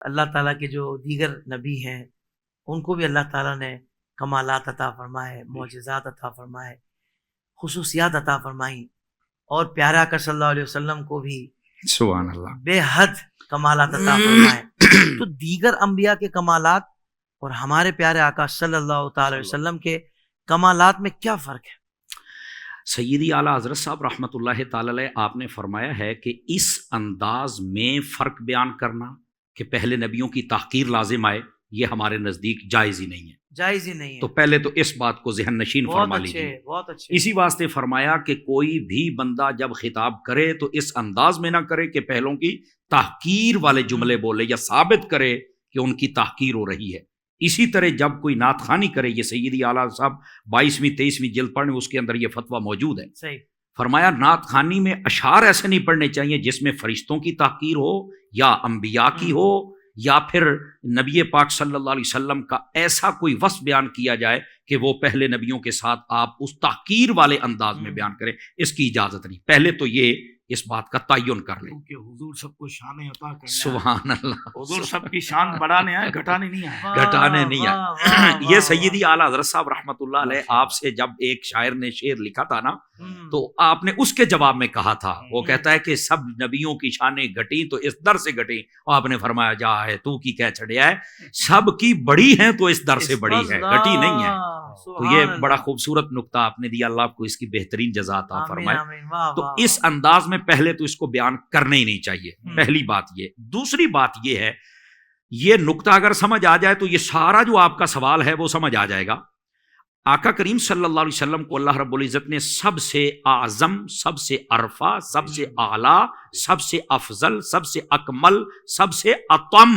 اللہ تعالیٰ کے جو دیگر نبی ہیں ان کو بھی اللہ تعالیٰ نے کمالات عطا فرمائے، معجزات عطا فرمائے، خصوصیات عطا فرمائیں، اور پیارے آقا صلی اللہ علیہ وسلم کو بھی سبحان اللہ بے حد کمالات عطا فرمائے۔ تو دیگر انبیاء کے کمالات اور ہمارے پیارے آقا صلی اللہ تعالی علیہ وسلم کے کمالات میں کیا فرق ہے؟ سیدی اعلیٰ حضرت صاحب رحمۃ اللہ تعالی علیہ آپ نے فرمایا ہے کہ اس انداز میں فرق بیان کرنا کہ پہلے نبیوں کی تحقیر لازم آئے، یہ ہمارے نزدیک جائز ہی نہیں ہے، جائز ہی نہیں ہے۔ تو پہلے تو اس بات کو ذہن نشین فرما لیجیے۔ بہت اچھے۔ اسی واسطے فرمایا کہ کوئی بھی بندہ جب خطاب کرے تو اس انداز میں نہ کرے کہ پہلوں کی تحقیر والے جملے بولے یا ثابت کرے کہ ان کی تحقیر ہو رہی ہے۔ اسی طرح جب کوئی نعت خوانی کرے، یہ سیدی اعلیٰ صاحب 22ویں 23ویں جلد پڑھیں، اس کے اندر یہ فتویٰ موجود ہے۔ صحیح۔ فرمایا نعت خوانی میں اشعار ایسے نہیں پڑھنے چاہیے جس میں فرشتوں کی تحقیر ہو یا انبیاء کی ہو یا پھر نبی پاک صلی اللہ علیہ وسلم کا ایسا کوئی وصف بیان کیا جائے کہ وہ پہلے نبیوں کے ساتھ آپ اس تحقیر والے انداز میں بیان کریں، اس کی اجازت نہیں۔ پہلے تو یہ اس بات کا تعین کر لیں کہ حضور سب کو شان عطا کرنا ہے، سبحان اللہ، حضور سب کی شان بڑھانے آئے، گھٹانے نہیں آئے۔ گھٹانے نہیں آئے۔ یہ سیدی اعلیٰ حضرت صاحب رحمۃ اللہ علیہ آپ سے جب ایک شاعر نے شعر لکھا تھا نا، تو آپ نے اس کے جواب میں کہا تھا، وہ کہتا ہے کہ سب نبیوں کی شانیں گھٹیں تو اس در سے گھٹیں، اور آپ نے فرمایا جا ہے تو کی کہہ چھڑیا ہے، سب کی بڑی ہیں تو اس در سے بڑی ہے، گھٹی نہیں ہے۔ تو یہ بڑا خوبصورت نقطہ آپ نے دیا، اللہ آپ کو اس کی بہترین جزا عطا فرمائے۔ تو اس انداز میں پہلے تو اس کو بیان کرنا ہی نہیں چاہیے، پہلی بات یہ۔ دوسری بات یہ ہے، یہ نقطہ اگر سمجھ آ جائے تو یہ سارا جو آپ کا سوال ہے وہ سمجھ آ جائے گا۔ آقا کریم صلی اللہ علیہ وسلم کو اللہ رب العزت نے سب سے اعظم، سب سے ارفع، سب سے اعلیٰ، سب سے افضل، سب سے اکمل، سب سے اتم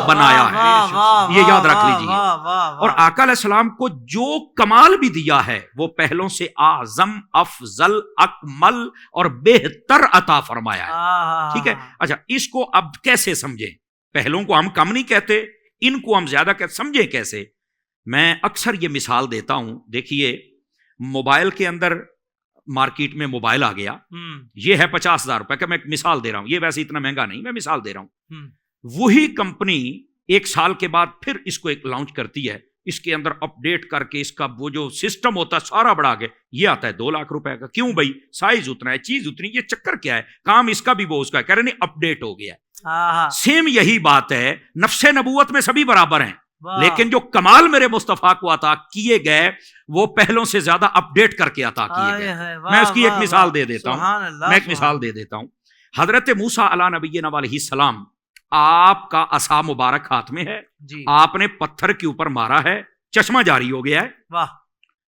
بنایا ہے، یہ یاد رکھ لیجیے۔ اور آقا علیہ السلام کو جو کمال بھی دیا ہے وہ پہلوں سے اعظم، افضل، اکمل اور بہتر عطا فرمایا ہے، ٹھیک ہے؟ اچھا، اس کو اب کیسے سمجھیں؟ پہلوں کو ہم کم نہیں کہتے، ان کو ہم زیادہ کہتے، سمجھیں کیسے؟ میں اکثر یہ مثال دیتا ہوں، دیکھیے موبائل کے اندر مارکیٹ میں موبائل آ گیا، یہ ہے 50,000 روپے کا، میں ایک مثال دے رہا ہوں، یہ ویسے اتنا مہنگا نہیں، میں مثال دے رہا ہوں۔ وہی کمپنی ایک سال کے بعد پھر اس کو ایک لانچ کرتی ہے، اس کے اندر اپڈیٹ کر کے اس کا وہ جو سسٹم ہوتا ہے سارا بڑھا کے یہ آتا ہے 2 لاکھ روپے کا۔ کیوں بھائی؟ سائز اتنا ہے، چیز اتنی، یہ چکر کیا ہے؟ کام اس کا بھی وہ اس کا ہے، کہہ رہے نہیں اپڈیٹ ہو گیا ہے۔ سیم یہی بات ہے، نفس نبوت میں سبھی برابر ہیں، لیکن جو کمال میرے مصطفیٰ کو عطا کیے گئے وہ پہلوں سے زیادہ اپڈیٹ کر کے عطا کیے گئے۔ میں اس کی ایک مثال دے دیتا ہوں، حضرت موسیٰ علیہ نبینا علیہ السلام، آپ کا عصا مبارک ہاتھ میں ہے، آپ نے پتھر کے اوپر مارا ہے، چشمہ جاری ہو گیا ہے۔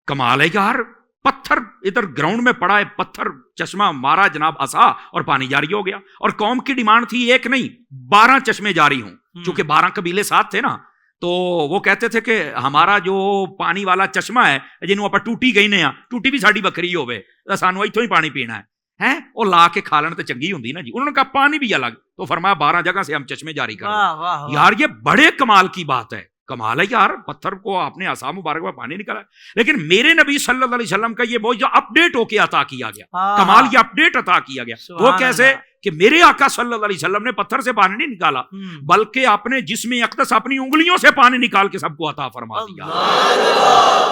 کمال ہے یار، پتھر ادھر گراؤنڈ میں پڑا ہے، پتھر چشمہ مارا جناب عصا اور پانی جاری ہو گیا۔ اور قوم کی ڈیمانڈ تھی ایک نہیں 12 چشمے جاری ہوں، چونکہ 12 قبیلے ساتھ تھے نا، تو وہ کہتے تھے کہ ہمارا جو پانی والا چشمہ ہے جنہوں آپ ٹوٹی گئی نے ٹوٹی بھی ساڑی بکری ہوئے، سانو ایتھوں ہی پانی پینا ہے، وہ لا کے کھا لین تو چنگی ہوندی نا جی۔ انہوں نے کہا پانی بھی الگ، تو فرمایا 12 جگہ سے ہم چشمے جاری کریں۔ یار یہ بڑے کمال کی بات ہے، کمال ہے یار، پتھر کو آپ نے عصا مبارک میں پانی نکالا۔ لیکن میرے نبی صلی اللہ علیہ وسلم کا یہ معجزہ اپڈیٹ ہو کے عطا کیا گیا، کمال یہ اپڈیٹ عطا کیا گیا۔ وہ کیسے کہ میرے آقا صلی اللہ علیہ وسلم نے پتھر سے پانی نہیں نکالا، بلکہ اپنے جسم اقدس اپنی انگلیوں سے پانی نکال کے سب کو عطا فرما دیا۔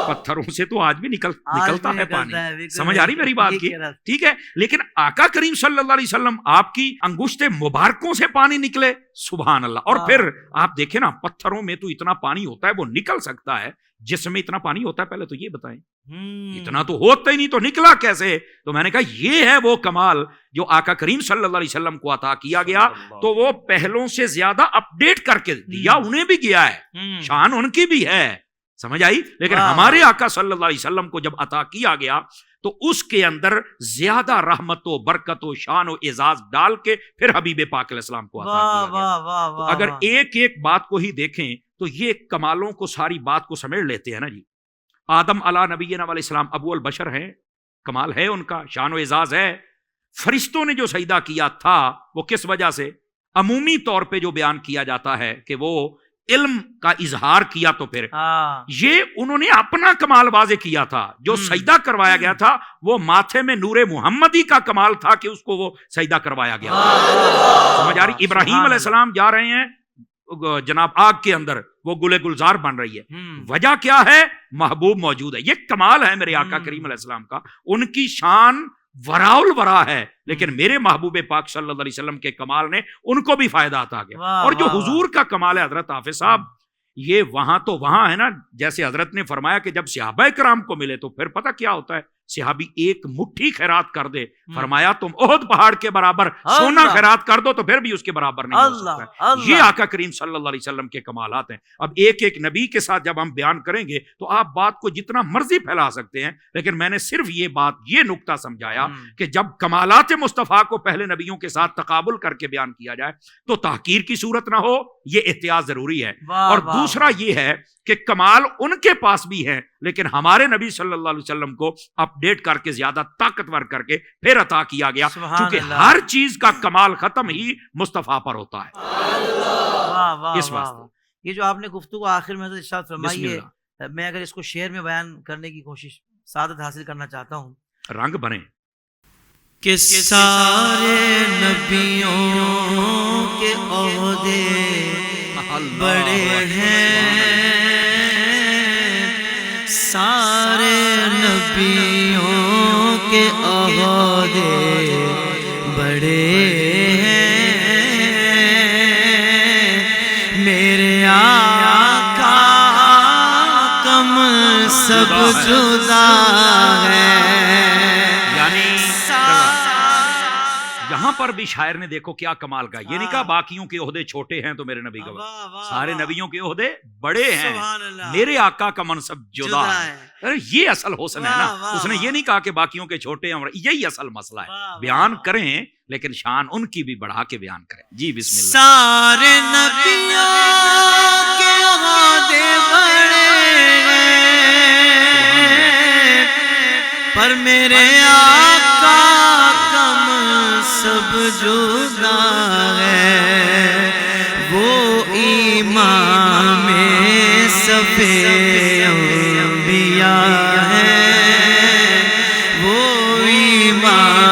پتھروں سے تو آج بھی نکلتا ہے پانی، سمجھ آ رہی میری بات کی؟ ٹھیک ہے، لیکن آقا کریم صلی اللہ علیہ وسلم آپ کی انگشت مبارکوں سے پانی نکلے، سبحان اللہ۔ اور پھر آپ دیکھیں نا، پتھروں میں تو اتنا پانی ہوتا ہے وہ نکل سکتا ہے، جسم میں اتنا پانی ہوتا ہے پہلے تو یہ بتائیں، اتنا تو ہوتا ہی نہیں، تو نکلا کیسے؟ تو میں نے کہا یہ ہے وہ کمال جو آقا کریم صلی اللہ علیہ وسلم کو عطا کیا گیا، تو وہ پہلوں سے زیادہ اپڈیٹ کر کے دیا، انہیں بھی گیا ہے، شان ان کی بھی ہے، سمجھ آئی؟ لیکن ہمارے آقا صلی اللہ علیہ وسلم کو جب عطا کیا گیا تو اس کے اندر زیادہ رحمت و برکت و شان و اعزاز ڈال کے پھر حبیب پاک علیہ السلام کو عطا کیا گیا۔ تو اگر ایک ایک بات کو ہی دیکھیں تو یہ کمالوں کو، ساری بات کو سمیٹ لیتے ہیں نا جی۔ آدم علیہ نبینا علیہ السلام ابو البشر ہیں، کمال ہے ان کا، شان و اعزاز ہے۔ فرشتوں نے جو سجدہ کیا تھا وہ کس وجہ سے؟ عمومی طور پہ جو بیان کیا جاتا ہے کہ وہ علم کا اظہار کیا تو پھر ہاں یہ انہوں نے اپنا کمال واضح کیا تھا. جو سجدہ کروایا گیا تھا وہ ماتھے میں نور محمدی کا کمال تھا کہ اس کو وہ سجدہ کروایا گیا. سمجھ آ رہی؟ ابراہیم علیہ السلام جا رہے ہیں جناب آگ کے اندر، وہ گلے گلزار بن رہی ہے. وجہ کیا ہے؟ محبوب موجود ہے. یہ کمال ہے میرے آقا کریم علیہ السلام کا. ان کی شان وراء الورا ہے، لیکن میرے محبوب پاک صلی اللہ علیہ وسلم کے کمال نے ان کو بھی فائدہ عطا کیا. اور جو حضور کا کمال ہے حضرت حافظ صاحب، یہ وہاں تو وہاں ہے نا، جیسے حضرت نے فرمایا کہ جب صحابہ کرام کو ملے تو پھر پتہ کیا ہوتا ہے، صحابی ایک مٹھی خیرات کر دے، فرمایا تم احد پہاڑ کے برابر سونا خیرات کر دو تو پھر بھی اس کے برابر نہیں ہو سکتا. یہ آقا کریم صلی اللہ علیہ وسلم کے کمالات ہیں. اب ایک ایک نبی کے ساتھ جب ہم بیان کریں گے تو آپ بات کو جتنا مرضی پھیلا سکتے ہیں، لیکن میں نے صرف یہ نکتہ سمجھایا کہ جب کمالات مصطفیٰ کو پہلے نبیوں کے ساتھ تقابل کر کے بیان کیا جائے تو تحقیر کی صورت نہ ہو، یہ احتیاط ضروری ہے. اور دوسرا یہ ہے کہ کمال ان کے پاس بھی ہے، لیکن ہمارے نبی صلی اللہ علیہ وسلم کو اپڈیٹ کر کے زیادہ طاقتور کر کے پھر عطا کیا گیا، کیونکہ ہر چیز کا کمال ختم ہی مصطفیٰ پر ہوتا ہے. اس واسطے یہ جو آپ نے گفتگو آخر میں حضرت ارشاد فرمائی ہے، میں اگر اس کو شعر میں بیان کرنے کی کوشش سعادت حاصل کرنا چاہتا ہوں. رنگ بنے کہ سارے نبیوں کے عہدے بڑے ہیں، سارے نبیوں کے عہدے بڑے ہیں، میرے آقا کم سب جدا ہے. یہاں پر بھی شاعر نے دیکھو کیا کمال کا، یہ نہیں کہا باقیوں کے عہدے چھوٹے ہیں تو میرے نبی کا، سارے نبیوں کے عہدے بڑے ہیں، میرے آقا کا منصب جدا ہے. یہ اصل حسن ہے نا. اس نے یہ نہیں کہا کہ باقیوں کے چھوٹے ہیں، یہی اصل مسئلہ ہے. بیان کریں لیکن شان ان کی بھی بڑھا کے بیان کریں. جی بسم اللہ. سارے نبیوں کے عہدے بڑے ہیں، پر میرے آقا سب جدا ہے. وہ امام صفِ انبیاء ہے، وہ امام